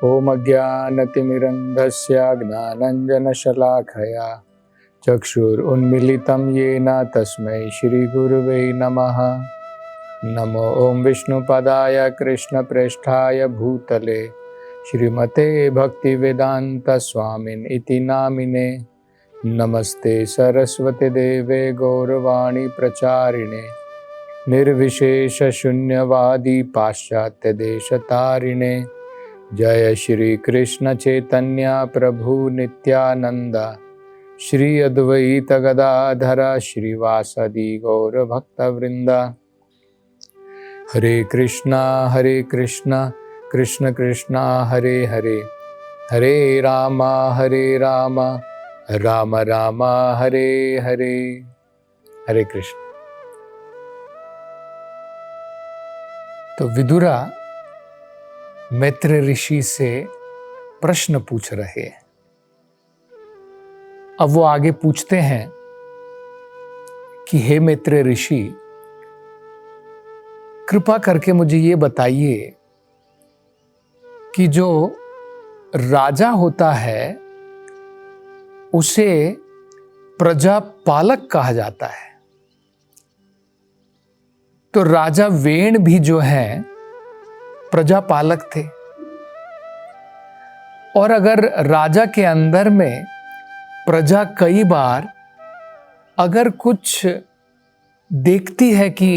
ओम ज्ञानतिमिरन्धस्य ज्ञानाञ्जनशलाखया चक्षुरुन्मीलितं येन तस्मै श्रीगुरुवे नमः। नमो ओम विष्णुपदाय कृष्णप्रेष्ठाय भूतले श्रीमते भक्तिवेदांत स्वामिन् इति नामिने। नमस्ते सरस्वती देवे गौरवाणी प्रचारिणे निर्विशेष शून्यवादी पाश्चात्य देशतारिणे। जय श्री कृष्ण चैतन्य प्रभु नित्यानंद श्री अद्वैत गदाधर श्रीवासदि गौर भक्तवृंद। हरे कृष्णा कृष्ण कृष्णा हरे हरे, हरे राम राम राम हरे हरे। हरे कृष्ण। तो विदुरा मैत्र ऋषि से प्रश्न पूछ रहे हैं। अब वो आगे पूछते हैं कि हे मैत्र ऋषि, कृपा करके मुझे ये बताइए कि जो राजा होता है उसे प्रजापालक कहा जाता है। तो राजा वेण भी जो है प्रजापालक थे, और अगर राजा के अंदर में प्रजा कई बार अगर कुछ देखती है कि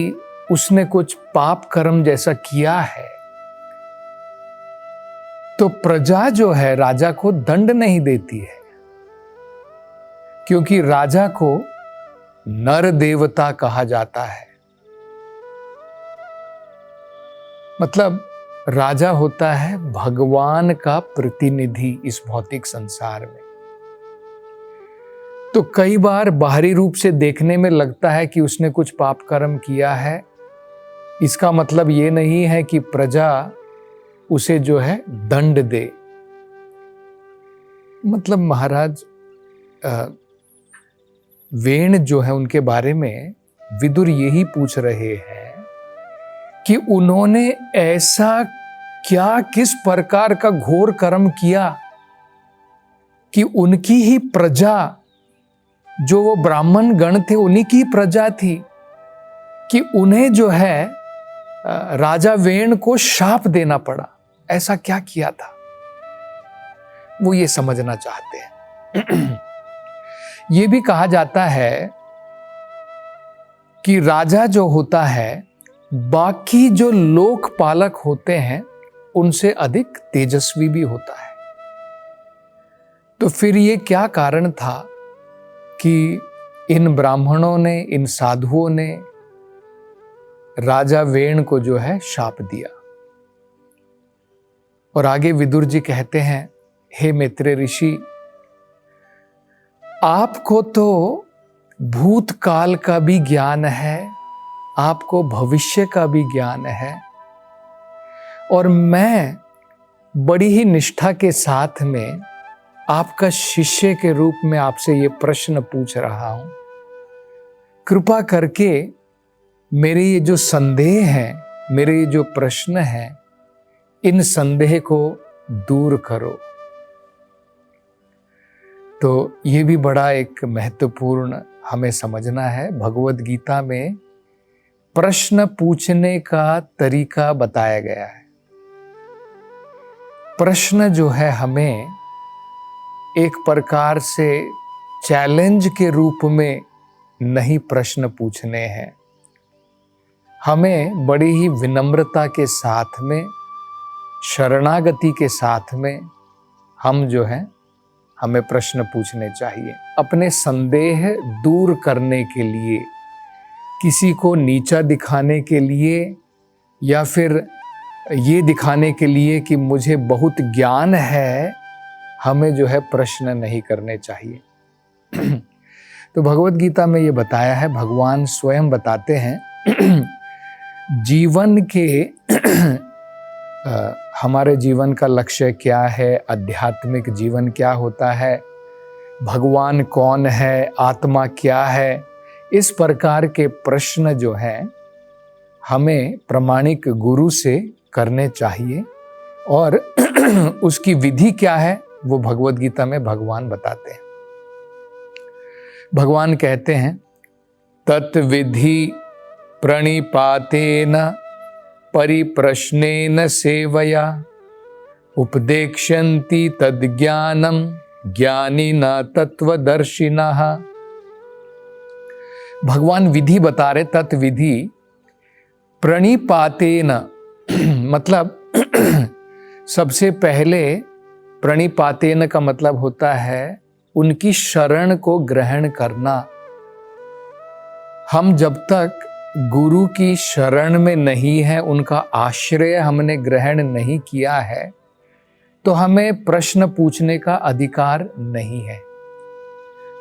उसने कुछ पाप कर्म जैसा किया है, तो प्रजा जो है राजा को दंड नहीं देती है, क्योंकि राजा को नर देवता कहा जाता है। मतलब राजा होता है भगवान का प्रतिनिधि इस भौतिक संसार में। तो कई बार बाहरी रूप से देखने में लगता है कि उसने कुछ पाप कर्म किया है, इसका मतलब ये नहीं है कि प्रजा उसे जो है दंड दे। मतलब महाराज वेण जो है उनके बारे में विदुर यही पूछ रहे हैं कि उन्होंने ऐसा क्या किस प्रकार का घोर कर्म किया कि उनकी ही प्रजा, जो वो ब्राह्मण गण थे उन्हीं की प्रजा थी, कि उन्हें जो है राजा वेण को शाप देना पड़ा। ऐसा क्या किया था, वो ये समझना चाहते हैं। ये भी कहा जाता है कि राजा जो होता है बाकी जो लोकपालक होते हैं उनसे अधिक तेजस्वी भी होता है। तो फिर ये क्या कारण था कि इन ब्राह्मणों ने, इन साधुओं ने राजा वेण को जो है शाप दिया। और आगे विदुर जी कहते हैं, हे मैत्र ऋषि, आपको तो भूतकाल का भी ज्ञान है, आपको भविष्य का भी ज्ञान है, और मैं बड़ी ही निष्ठा के साथ में आपका शिष्य के रूप में आपसे ये प्रश्न पूछ रहा हूं। कृपा करके मेरे ये जो संदेह हैं, मेरे ये जो प्रश्न हैं, इन संदेह को दूर करो। तो ये भी बड़ा एक महत्वपूर्ण हमें समझना है। भगवद गीता में प्रश्न पूछने का तरीका बताया गया है। प्रश्न जो है हमें एक प्रकार से चैलेंज के रूप में नहीं प्रश्न पूछने हैं, हमें बड़ी ही विनम्रता के साथ में, शरणागति के साथ में हम जो है हमें प्रश्न पूछने चाहिए, अपने संदेह दूर करने के लिए, किसी को नीचा दिखाने के लिए, या फिर ये दिखाने के लिए कि मुझे बहुत ज्ञान है, हमें जो है प्रश्न नहीं करने चाहिए। तो भगवद गीता में ये बताया है, भगवान स्वयं बताते हैं जीवन के हमारे जीवन का लक्ष्य क्या है, आध्यात्मिक जीवन क्या होता है, भगवान कौन है, आत्मा क्या है, इस प्रकार के प्रश्न जो हैं हमें प्रामाणिक गुरु से करने चाहिए। और उसकी विधि क्या है वो भगवत गीता में भगवान बताते हैं। भगवान कहते हैं तत्विधि प्रणिपातेन परिप्रश्नेन सेवया उपदेक्ष्यन्ति तद्ज्ञानम ज्ञानिना तत्वदर्शिनः। भगवान विधि बता रहे, तत्विधि प्रणिपातेन मतलब सबसे पहले प्रणिपातेन का मतलब होता है उनकी शरण को ग्रहण करना। हम जब तक गुरु की शरण में नहीं है, उनका आश्रय हमने ग्रहण नहीं किया है, तो हमें प्रश्न पूछने का अधिकार नहीं है।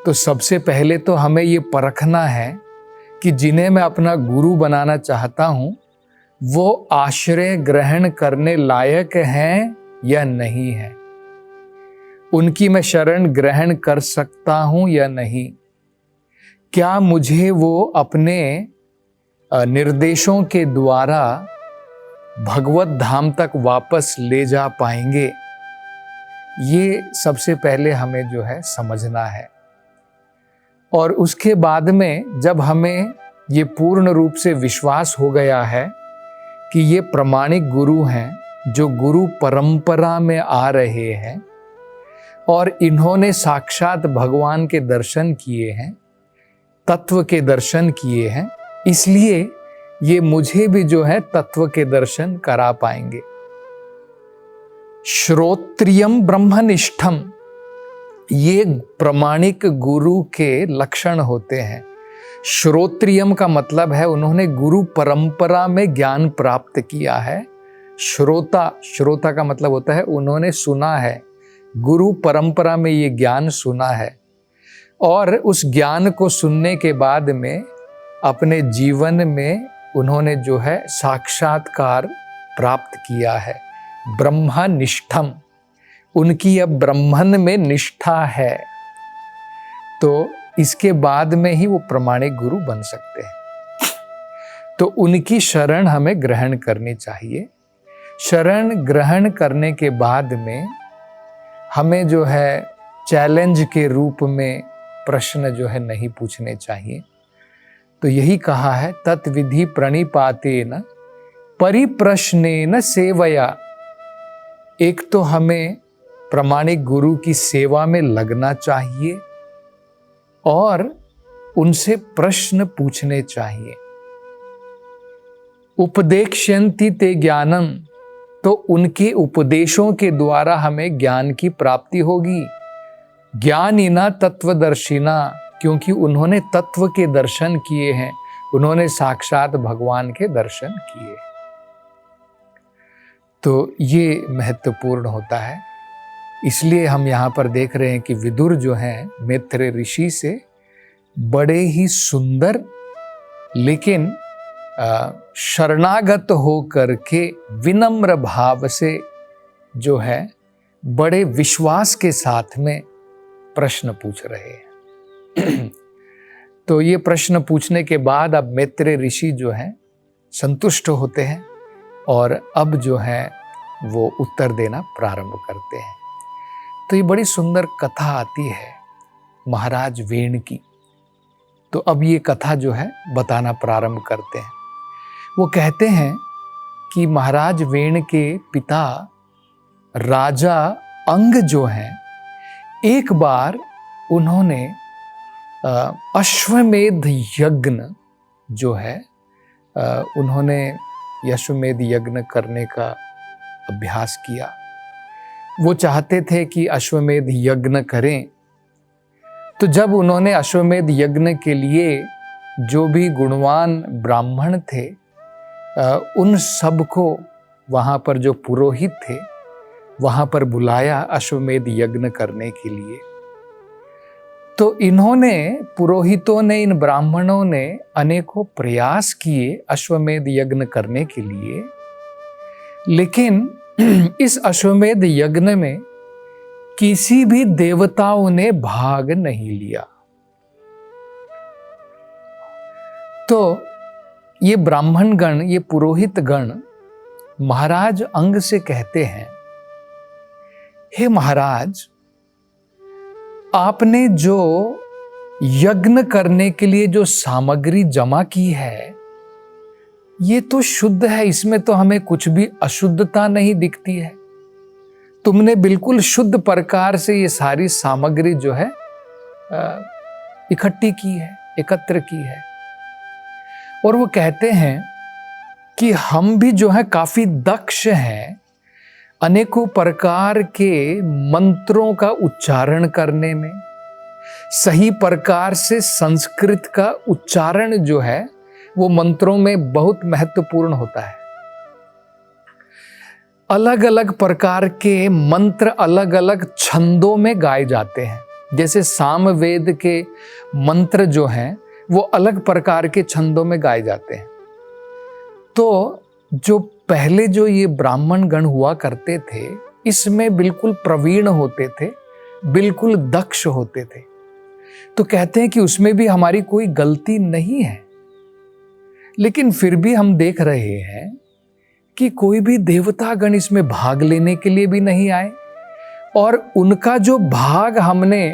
तो सबसे पहले तो हमें ये परखना है कि जिन्हें मैं अपना गुरु बनाना चाहता हूं वो आश्रय ग्रहण करने लायक हैं या नहीं है, उनकी मैं शरण ग्रहण कर सकता हूं या नहीं, क्या मुझे वो अपने निर्देशों के द्वारा भगवत धाम तक वापस ले जा पाएंगे। ये सबसे पहले हमें जो है समझना है। और उसके बाद में जब हमें ये पूर्ण रूप से विश्वास हो गया है कि ये प्रामाणिक गुरु हैं जो गुरु परंपरा में आ रहे हैं और इन्होंने साक्षात भगवान के दर्शन किए हैं, तत्व के दर्शन किए हैं, इसलिए ये मुझे भी जो है तत्व के दर्शन करा पाएंगे। श्रोत्रियम ब्रह्मनिष्ठम, ये प्रामाणिक गुरु के लक्षण होते हैं। श्रोत्रियम का मतलब है उन्होंने गुरु परंपरा में ज्ञान प्राप्त किया है। श्रोता का मतलब होता है उन्होंने सुना है, गुरु परंपरा में ये ज्ञान सुना है और उस ज्ञान को सुनने के बाद में अपने जीवन में उन्होंने जो है साक्षात्कार प्राप्त किया है। ब्रह्मनिष्ठम, उनकी अब ब्रह्मन में निष्ठा है, तो इसके बाद में ही वो प्रामाणिक गुरु बन सकते हैं। तो उनकी शरण हमें ग्रहण करनी चाहिए। शरण ग्रहण करने के बाद में हमें जो है चैलेंज के रूप में प्रश्न जो है नहीं पूछने चाहिए। तो यही कहा है तत्विधि प्रणिपातेन परिप्रश्नेन सेवया। एक तो हमें प्रामाणिक गुरु की सेवा में लगना चाहिए और उनसे प्रश्न पूछने चाहिए। उपदेक्ष्यन्ति ते ज्ञानम, तो उनके उपदेशों के द्वारा हमें ज्ञान की प्राप्ति होगी। ज्ञानिना तत्वदर्शिना, क्योंकि उन्होंने तत्व के दर्शन किए हैं, उन्होंने साक्षात भगवान के दर्शन किए। तो ये महत्वपूर्ण होता है। इसलिए हम यहाँ पर देख रहे हैं कि विदुर जो हैं मैत्रेय ऋषि से बड़े ही सुंदर लेकिन शरणागत होकर के विनम्र भाव से जो है बड़े विश्वास के साथ में प्रश्न पूछ रहे हैं। तो ये प्रश्न पूछने के बाद अब मैत्रेय ऋषि जो हैं संतुष्ट होते हैं और अब जो है वो उत्तर देना प्रारंभ करते हैं। तो ये बड़ी सुंदर कथा आती है महाराज वेण की। तो अब ये कथा जो है बताना प्रारंभ करते हैं। वो कहते हैं कि महाराज वेण के पिता राजा अंग जो हैं, एक बार उन्होंने अश्वमेध यज्ञ जो है उन्होंने अश्वमेध यज्ञ करने का अभ्यास किया। वो चाहते थे कि अश्वमेध यज्ञ करें। तो जब उन्होंने अश्वमेध यज्ञ के लिए जो भी गुणवान ब्राह्मण थे उन सब को वहाँ पर जो पुरोहित थे वहाँ पर बुलाया अश्वमेध यज्ञ करने के लिए। तो इन्होंने पुरोहितों ने, इन ब्राह्मणों ने अनेकों प्रयास किए अश्वमेध यज्ञ करने के लिए, लेकिन इस अश्वमेध यज्ञ में किसी भी देवताओं ने भाग नहीं लिया। तो ये ब्राह्मण गण, ये पुरोहित गण महाराज अंग से कहते हैं हे महाराज, आपने जो यज्ञ करने के लिए जो सामग्री जमा की है ये तो शुद्ध है, इसमें तो हमें कुछ भी अशुद्धता नहीं दिखती है। तुमने बिल्कुल शुद्ध प्रकार से ये सारी सामग्री जो है इकट्ठी की है, एकत्र की है। और वो कहते हैं कि हम भी जो है काफी दक्ष हैं अनेकों प्रकार के मंत्रों का उच्चारण करने में। सही प्रकार से संस्कृत का उच्चारण जो है वो मंत्रों में बहुत महत्वपूर्ण होता है। अलग अलग प्रकार के मंत्र अलग अलग छंदों में गाए जाते हैं। जैसे सामवेद के मंत्र जो हैं वो अलग प्रकार के छंदों में गाए जाते हैं। तो जो पहले जो ये ब्राह्मण गण हुआ करते थे इसमें बिल्कुल प्रवीण होते थे, बिल्कुल दक्ष होते थे। तो कहते हैं कि उसमें भी हमारी कोई गलती नहीं है, लेकिन फिर भी हम देख रहे हैं कि कोई भी देवता गण इसमें भाग लेने के लिए भी नहीं आए, और उनका जो भाग हमने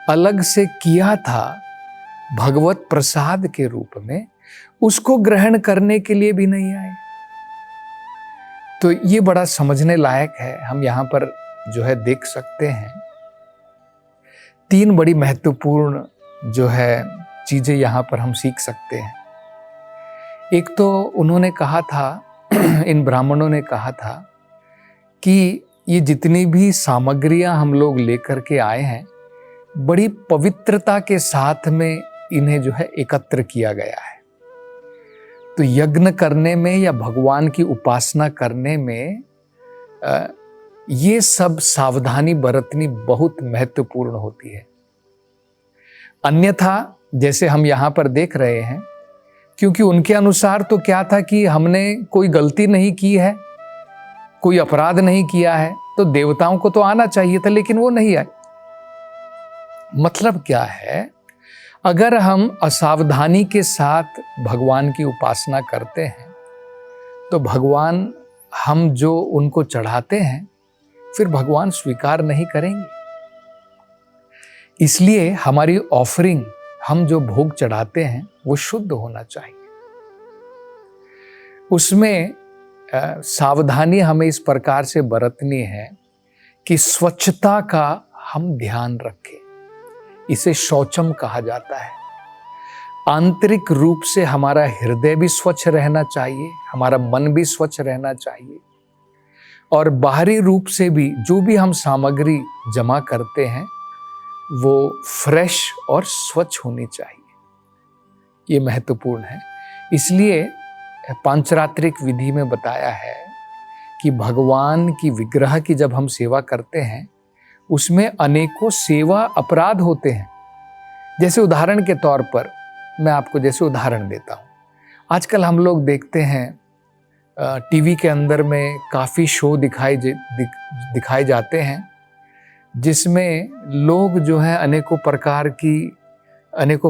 अलग से किया था भगवत प्रसाद के रूप में, उसको ग्रहण करने के लिए भी नहीं आए। तो ये बड़ा समझने लायक है। हम यहाँ पर जो है देख सकते हैं 3 बड़ी महत्वपूर्ण जो है चीजें यहाँ पर हम सीख सकते हैं। एक तो उन्होंने कहा था इन ब्राह्मणों ने कहा था कि ये जितनी भी सामग्रियां हम लोग लेकर के आए हैं बड़ी पवित्रता के साथ में इन्हें जो है एकत्र किया गया है। तो यज्ञ करने में या भगवान की उपासना करने में ये सब सावधानी बरतनी बहुत महत्वपूर्ण होती है। अन्यथा जैसे हम यहाँ पर देख रहे हैं, क्योंकि उनके अनुसार तो क्या था कि हमने कोई गलती नहीं की है, कोई अपराध नहीं किया है, तो देवताओं को तो आना चाहिए था, लेकिन वो नहीं आए। मतलब क्या है, अगर हम असावधानी के साथ भगवान की उपासना करते हैं तो भगवान हम जो उनको चढ़ाते हैं फिर भगवान स्वीकार नहीं करेंगे। इसलिए हमारी ऑफरिंग, हम जो भोग चढ़ाते हैं वो शुद्ध होना चाहिए। उसमें सावधानी हमें इस प्रकार से बरतनी है कि स्वच्छता का हम ध्यान रखें। इसे शौचम कहा जाता है। आंतरिक रूप से हमारा हृदय भी स्वच्छ रहना चाहिए, हमारा मन भी स्वच्छ रहना चाहिए, और बाहरी रूप से भी जो भी हम सामग्री जमा करते हैं वो फ्रेश और स्वच्छ होनी चाहिए। ये महत्वपूर्ण है। इसलिए पांचरात्रिक विधि में बताया है कि भगवान की विग्रह की जब हम सेवा करते हैं उसमें अनेकों सेवा अपराध होते हैं। जैसे उदाहरण के तौर पर मैं आपको जैसे उदाहरण देता हूँ, आजकल हम लोग देखते हैं टीवी के अंदर में काफ़ी शो दिखाए जाते हैं जिसमें लोग जो है अनेकों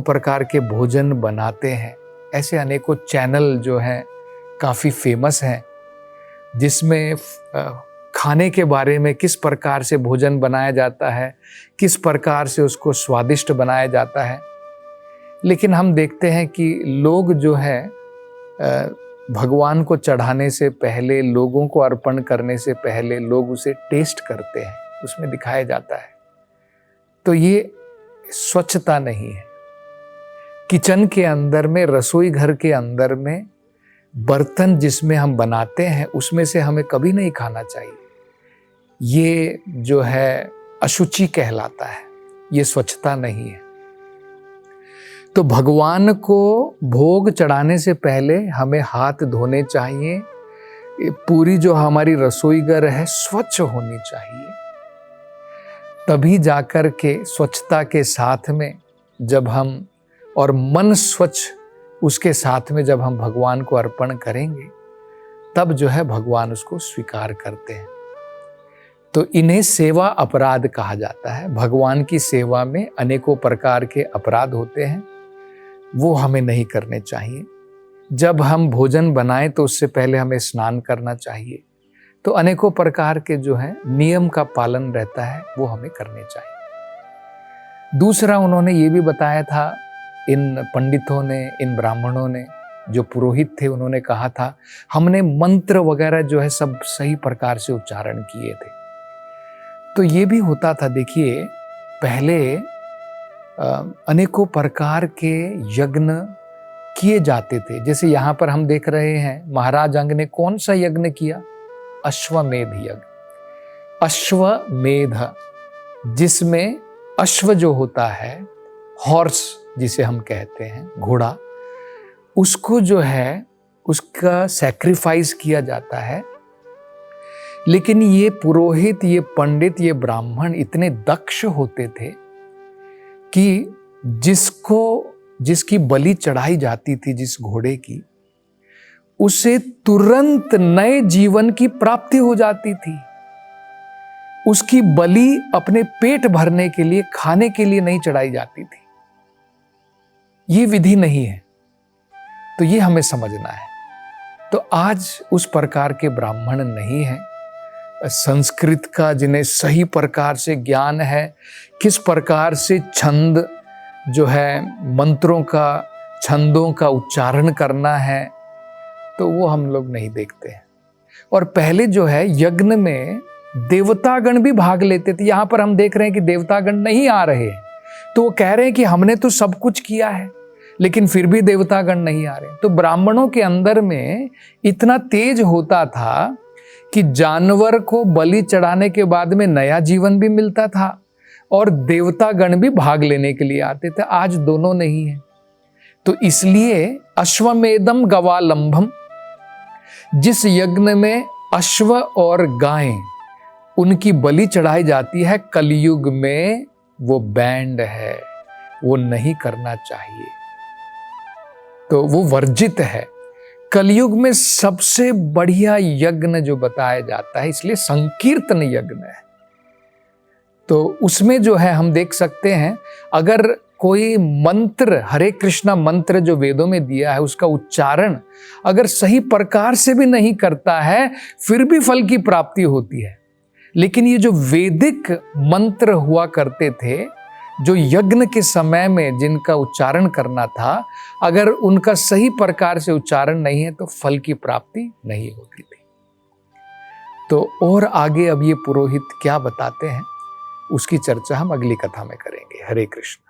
प्रकार के भोजन बनाते हैं। ऐसे अनेकों चैनल जो हैं काफ़ी फेमस हैं जिसमें खाने के बारे में किस प्रकार से भोजन बनाया जाता है, किस प्रकार से उसको स्वादिष्ट बनाया जाता है। लेकिन हम देखते हैं कि लोग जो है भगवान को चढ़ाने से पहले, लोगों को अर्पण करने से पहले लोग उसे टेस्ट करते हैं, उसमें दिखाया जाता है। तो ये स्वच्छता नहीं है। किचन के अंदर में, रसोई घर के अंदर में बर्तन जिसमें हम बनाते हैं उसमें से हमें कभी नहीं खाना चाहिए। ये जो है अशुचि कहलाता है, ये स्वच्छता नहीं है। तो भगवान को भोग चढ़ाने से पहले हमें हाथ धोने चाहिए। पूरी जो हमारी रसोई घर है स्वच्छ होनी चाहिए। तभी जाकर के स्वच्छता के साथ में जब हम, और मन स्वच्छ उसके साथ में जब हम भगवान को अर्पण करेंगे तब जो है भगवान उसको स्वीकार करते हैं। तो इन्हें सेवा अपराध कहा जाता है। भगवान की सेवा में अनेकों प्रकार के अपराध होते हैं, वो हमें नहीं करने चाहिए। जब हम भोजन बनाएं तो उससे पहले हमें स्नान करना चाहिए। तो अनेकों प्रकार के जो है नियम का पालन रहता है, वो हमें करने चाहिए। दूसरा उन्होंने ये भी बताया था, इन पंडितों ने, इन ब्राह्मणों ने, जो पुरोहित थे, उन्होंने कहा था हमने मंत्र वगैरह जो है सब सही प्रकार से उच्चारण किए थे। तो ये भी होता था, देखिए पहले अनेकों प्रकार के यज्ञ किए जाते थे। जैसे यहाँ पर हम देख रहे हैं महाराज अंग ने कौन सा यज्ञ किया? अश्वमेध यज्ञ। अश्वमेध, जिसमें अश्व जो होता है, हॉर्स जिसे हम कहते हैं, घोड़ा, उसको जो है उसका सैक्रिफाइस किया जाता है। लेकिन ये पुरोहित, ये पंडित, ये ब्राह्मण इतने दक्ष होते थे कि जिसकी बलि चढ़ाई जाती थी, जिस घोड़े की, उसे तुरंत नए जीवन की प्राप्ति हो जाती थी। उसकी बलि अपने पेट भरने के लिए, खाने के लिए नहीं चढ़ाई जाती थी। ये विधि नहीं है, तो ये हमें समझना है। तो आज उस प्रकार के ब्राह्मण नहीं है। संस्कृत का जिन्हें सही प्रकार से ज्ञान है, किस प्रकार से छंद जो है, मंत्रों का, छंदों का उच्चारण करना है, तो वो हम लोग नहीं देखते हैं। और पहले जो है यज्ञ में देवतागण भी भाग लेते थे। यहाँ पर हम देख रहे हैं कि देवतागण नहीं आ रहे हैं, तो वो कह रहे हैं कि हमने तो सब कुछ किया है, लेकिन फिर भी देवतागण नहीं आ रहे। तो ब्राह्मणों के अंदर में इतना तेज होता था कि जानवर को बलि चढ़ाने के बाद में नया जीवन भी मिलता था और देवतागण भी भाग लेने के लिए आते थे। आज दोनों नहीं है। तो इसलिए अश्वमेधम गवालंभम, जिस यज्ञ में अश्व और गायें, उनकी बलि चढ़ाई जाती है, कलयुग में वो बैंड है, वो नहीं करना चाहिए, तो वो वर्जित है। कलयुग में सबसे बढ़िया यज्ञ जो बताया जाता है, इसलिए संकीर्तन यज्ञ है। तो उसमें जो है हम देख सकते हैं, अगर कोई मंत्र, हरे कृष्णा मंत्र जो वेदों में दिया है, उसका उच्चारण अगर सही प्रकार से भी नहीं करता है, फिर भी फल की प्राप्ति होती है। लेकिन ये जो वैदिक मंत्र हुआ करते थे, जो यज्ञ के समय में जिनका उच्चारण करना था, अगर उनका सही प्रकार से उच्चारण नहीं है तो फल की प्राप्ति नहीं होती थी। तो और आगे अब ये पुरोहित क्या बताते हैं, उसकी चर्चा हम अगली कथा में करेंगे। हरे कृष्ण।